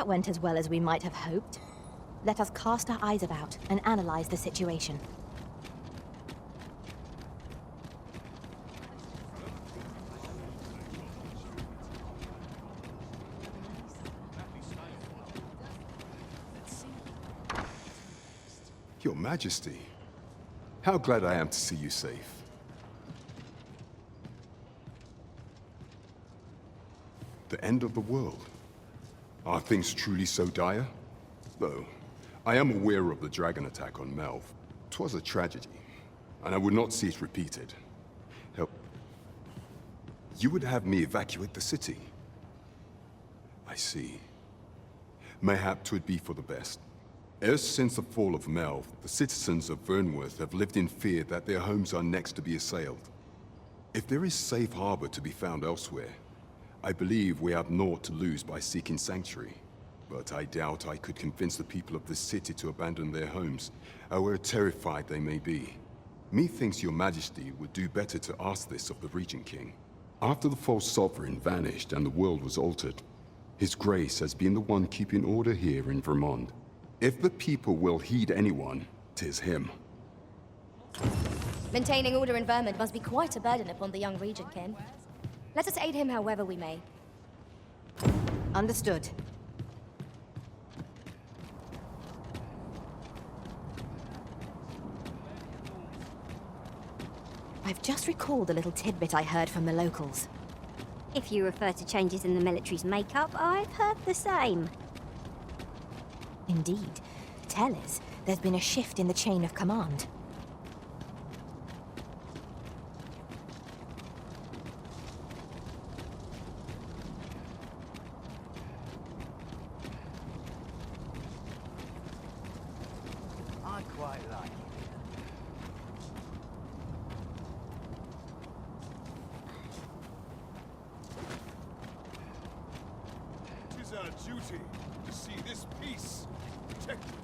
that went as well as we might have hoped. Let us cast our eyes about and analyze the situation. Your Majesty, how glad I am to see you safe. The end of the world. Are things truly so dire? Though, I am aware of the dragon attack on Melv. 'Twas a tragedy, and I would not see it repeated. Help. You would have me evacuate the city? I see. Mayhap 'twould be for the best. Ever since the fall of Melv, the citizens of Vernworth have lived in fear that their homes are next to be assailed. If there is safe harbor to be found elsewhere, I believe we have naught to lose by seeking sanctuary. But I doubt I could convince the people of this city to abandon their homes, however terrified they may be. Methinks your Majesty would do better to ask this of the Regent King. After the false sovereign vanished and the world was altered, His Grace has been the one keeping order here in Vermont. If the people will heed anyone, 'tis him. Maintaining order in Vermont must be quite a burden upon the young Regent, Kim. Let us aid him however we may. Understood. I've just recalled a little tidbit I heard from the locals. If you refer to changes in the military's makeup, I've heard the same. Indeed. Tell us, there's been a shift in the chain of command. I quite like it. Tis our duty to see this peace protected.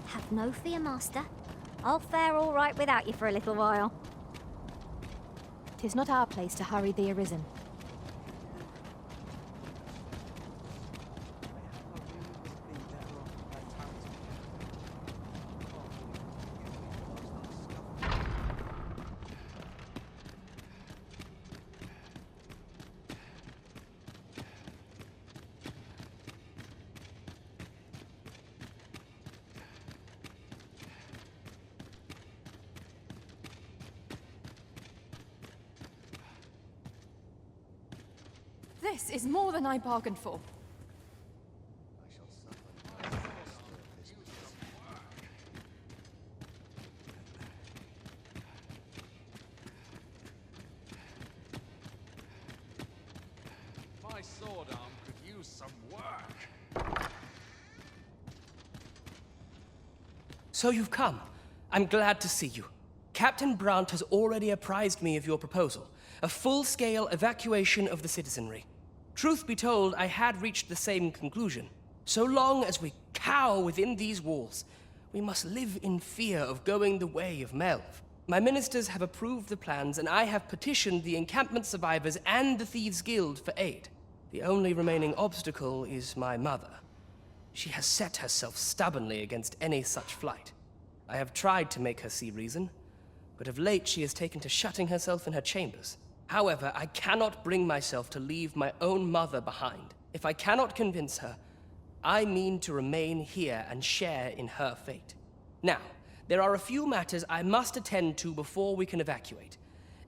Have no fear, Master. I'll fare all right without you for a little while. 'Tis not our place to hurry the arisen. This is more than I bargained for. My sword arm could use some work. So you've come. I'm glad to see you. Captain Brandt has already apprised me of your proposal, a full-scale evacuation of the citizenry. Truth be told, I had reached the same conclusion. So long as we cower within these walls, we must live in fear of going the way of Melv. My ministers have approved the plans, and I have petitioned the encampment survivors and the Thieves' Guild for aid. The only remaining obstacle is my mother. She has set herself stubbornly against any such flight. I have tried to make her see reason, but of late she has taken to shutting herself in her chambers. However, I cannot bring myself to leave my own mother behind. If I cannot convince her, I mean to remain here and share in her fate. Now, there are a few matters I must attend to before we can evacuate,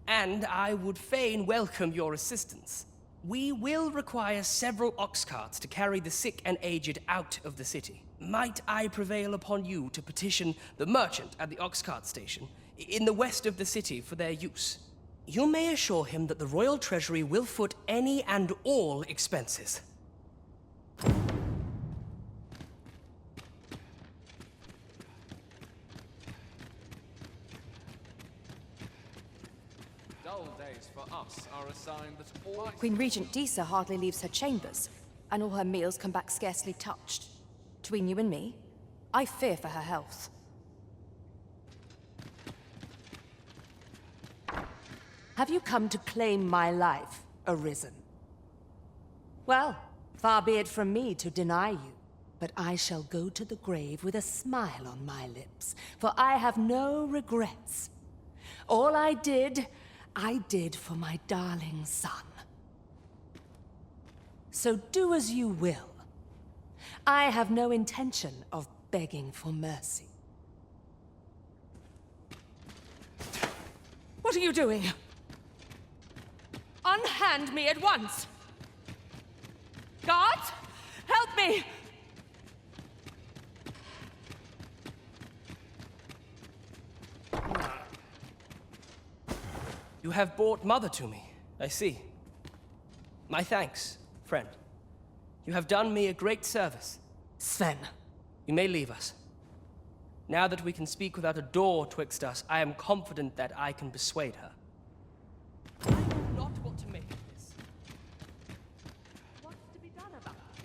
and I would fain welcome your assistance. We will require several ox carts to carry the sick and aged out of the city. Might I prevail upon you to petition the merchant at the ox cart station in the west of the city for their use? You may assure him that the Royal Treasury will foot any and all expenses. Dull days for us are a sign that all... Queen Regent Disa hardly leaves her chambers, and all her meals come back scarcely touched. Between you and me, I fear for her health. Have you come to claim my life, Arisen? Well, far be it from me to deny you, but I shall go to the grave with a smile on my lips, for I have no regrets. All I did for my darling son. So do as you will. I have no intention of begging for mercy. What are you doing? Unhand me at once! Guards, help me! You have brought Mother to me, I see. My thanks, friend. You have done me a great service. Sven. You may leave us. Now that we can speak without a door twixt us, I am confident that I can persuade her. I know not what to make of this. What's to be done about it?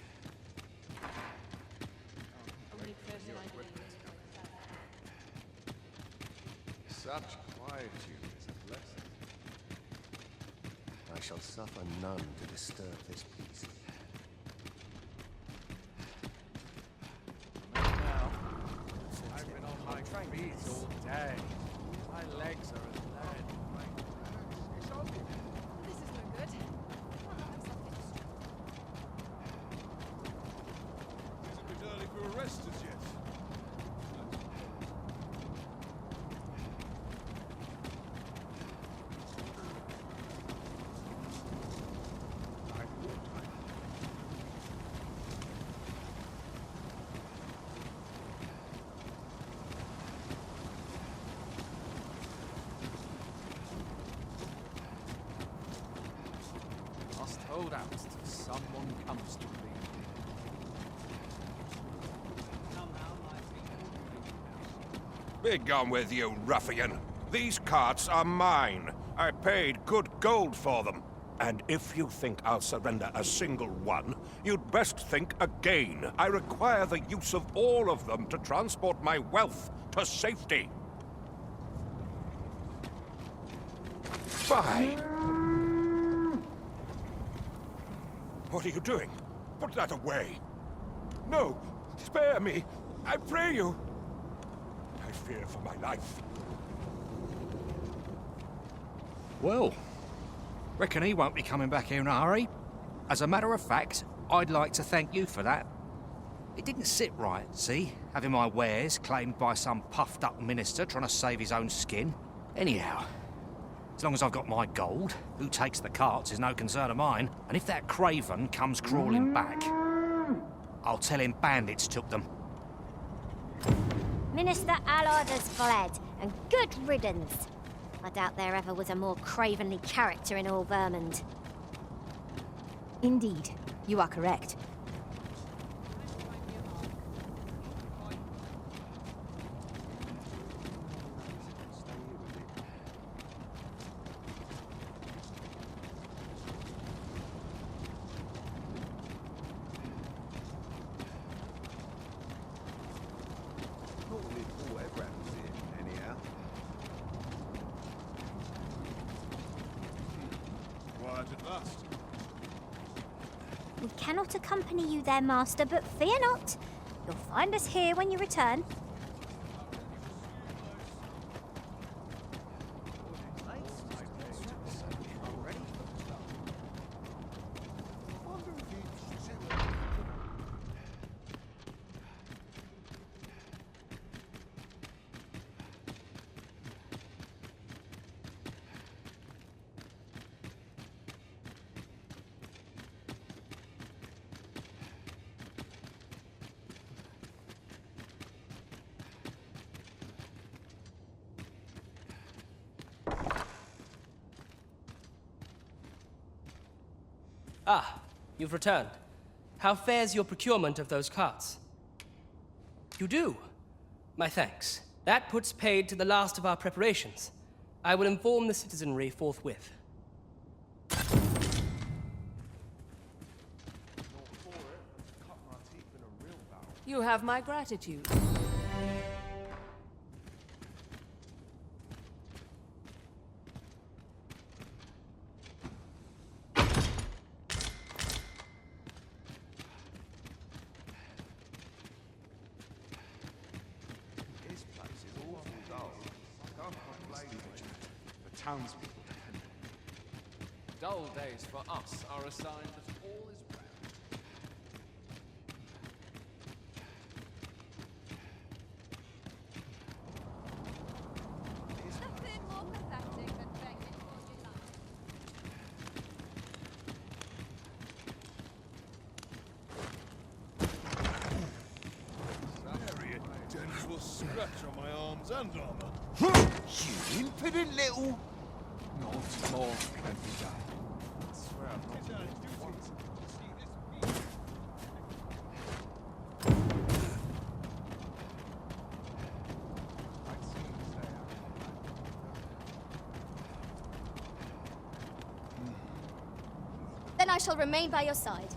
Such quietude is a blessing. I shall suffer none to disturb this peace. Now, I've been on my feet all day. My legs are as lead. This is no good. It's a bit early for arrest as yet. Must hold out till someone comes to me. Be gone with you, ruffian. These carts are mine. I paid good gold for them. And if you think I'll surrender a single one, you'd best think again. I require the use of all of them to transport my wealth to safety. Fine. What are you doing? Put that away. No, spare me. I pray you. I fear for my life. Well, reckon he won't be coming back here in a hurry. As a matter of fact, I'd like to thank you for that. It didn't sit right, see? Having my wares claimed by some puffed-up minister trying to save his own skin. Anyhow, as long as I've got my gold, who takes the carts is no concern of mine. And if that craven comes crawling back, I'll tell him bandits took them. Minister Allard has fled, and good riddance. I doubt there ever was a more cravenly character in all Vermund. Indeed, you are correct. We cannot accompany you there, Master, but fear not. You'll find us here when you return. Ah, you've returned. How fares your procurement of those carts? You do? My thanks. That puts paid to the last of our preparations. I will inform the citizenry forthwith. You have my gratitude. This place is awful dull. Can't complain for townspeople. Dull days for us are a sign that all is well. Gentle scratch on my arms and armor. You impudent little... Not more can be done. I swear I'm not doing it once. Then I shall remain by your side.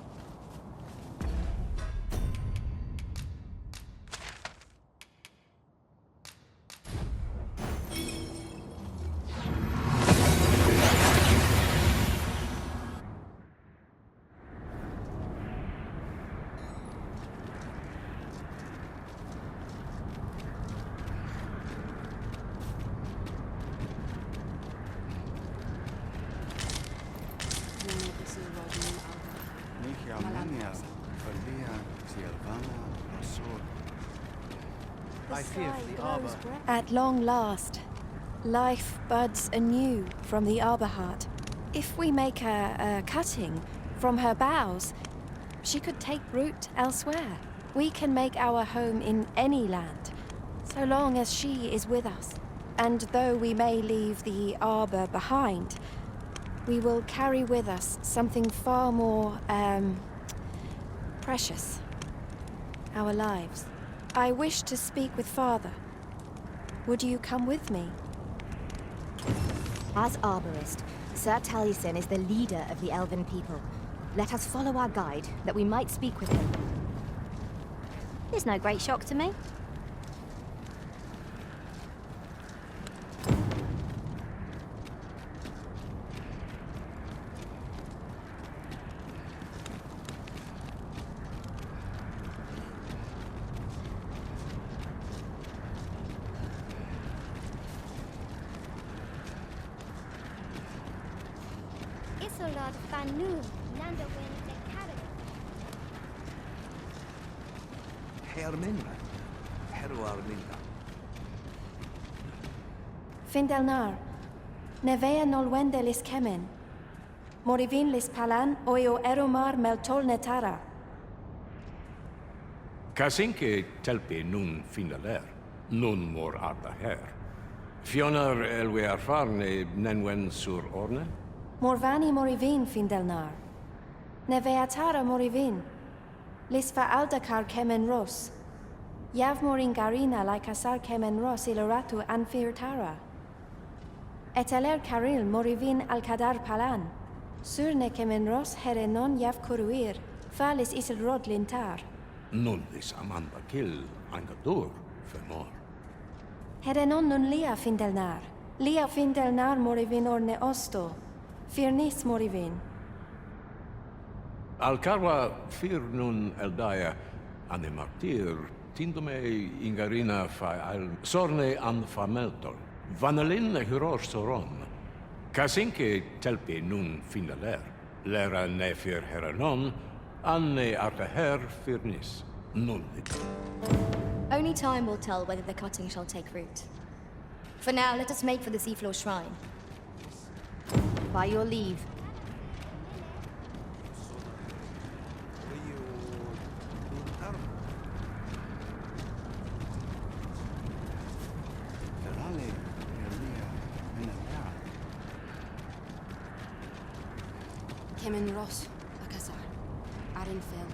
I fear for the arbor. At long last, life buds anew from the arbor heart. If we make a cutting from her boughs, she could take root elsewhere. We can make our home in any land, so long as she is with us. And though we may leave the arbor behind, we will carry with us something far more, precious. Our lives. I wish to speak with Father. Would you come with me? As arborist, Sir Taliesin is the leader of the elven people. Let us follow our guide, that we might speak with him. It's no great shock to me. Isolad Fanu, Nandawin de Herminra. Heru Arminda. Findelnar, nevea nolwendelis kemen. Morivinlis palan oio eromar meltol netara. Kasinke telpi nun finaler, nun mor arda her. Fionar elwe arfarne nenwen sur orne? Morvani morivin Findelnar. Neveatara morivin. Lisfa aldakar kemen ros. Yav morin garina laikasar kemen ros iloratu anfirtara. Eteler karil morivin alkadar palan. Surne kemen ros herenon yav kuruir. Falis isilrod lintar. Nun lis amanda kill angadur femor. Herenon nun lia Findelnar. Lia Findelnar morivin orne osto. Firnis morivin. Alcarwa fir nun eldaya ane martir tindome ingarina fa al sorne an fameltol. Vanelin huror soron. Kasinke telpi nun finaler. Lera ne fir heranon, anne artaher firnis. Nun Only time will tell whether the cutting shall take root. For now, let us make for the seafloor shrine. By your leave. Kemen Ross, Arinfil.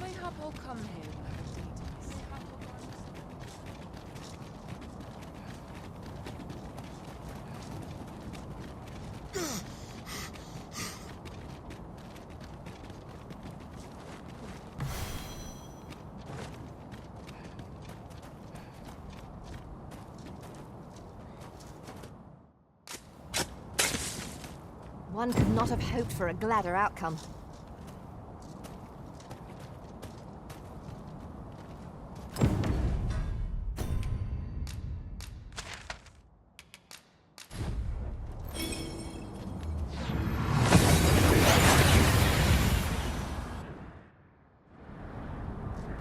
Mayhap I'll come here when I need to. One could not have hoped for a gladder outcome.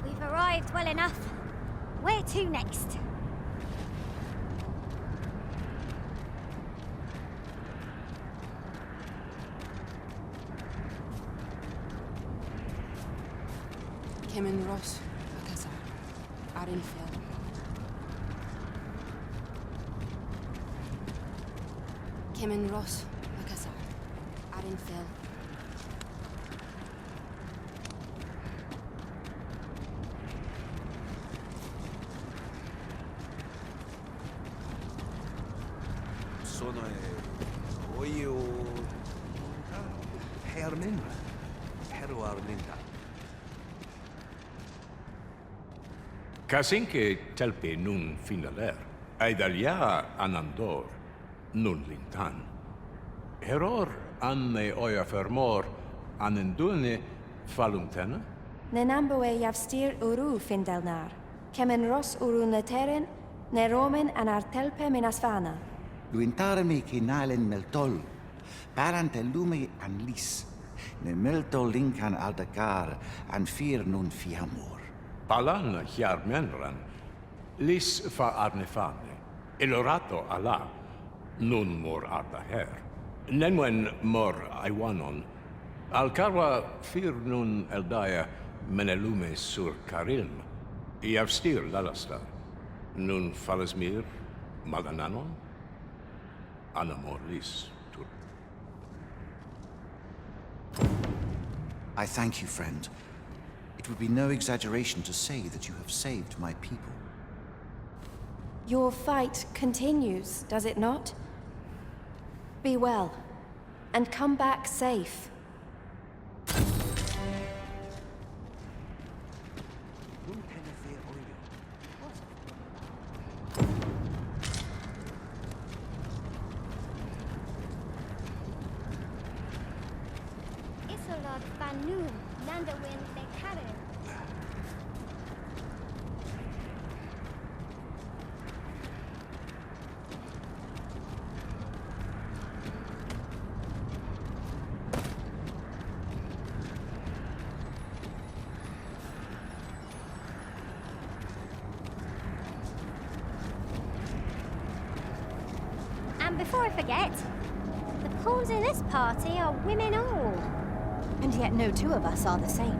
We've arrived well enough. Where to next? Kemen Ross, Akasar, Arinfil. Kemen Ross, Akasar, Arinfil. Sono Oyo Hermin Heruarminta. Casinque telpe nun finaler, aidalia anandor, nun lintan. Heror anne oia fermor, anendune falumtena? Nenamboe javstir uru findelnar. Kemen ros uru neteren, ne romen an artelpe minasvana. Luintaremi kinalen meltol, parante lume an lis, ne meltol linkan aldakar, an fir nun fiamur. Palan hiarmenran, lis fa arnefane, elorato ala, nun mor arda her. Nenwen mor aiwanon, alcarwa fir nun eldaya menelume sur carilm, iavstir lalastar, nun falasmir malananon, anamor lis tur. I thank you, friend. It would be no exaggeration to say that you have saved my people. Your fight continues, does it not? Be well, and come back safe. Isolod Banun, Landawin Lekaren. And before I forget, the pawns in this party are women all. And yet no two of us are the same.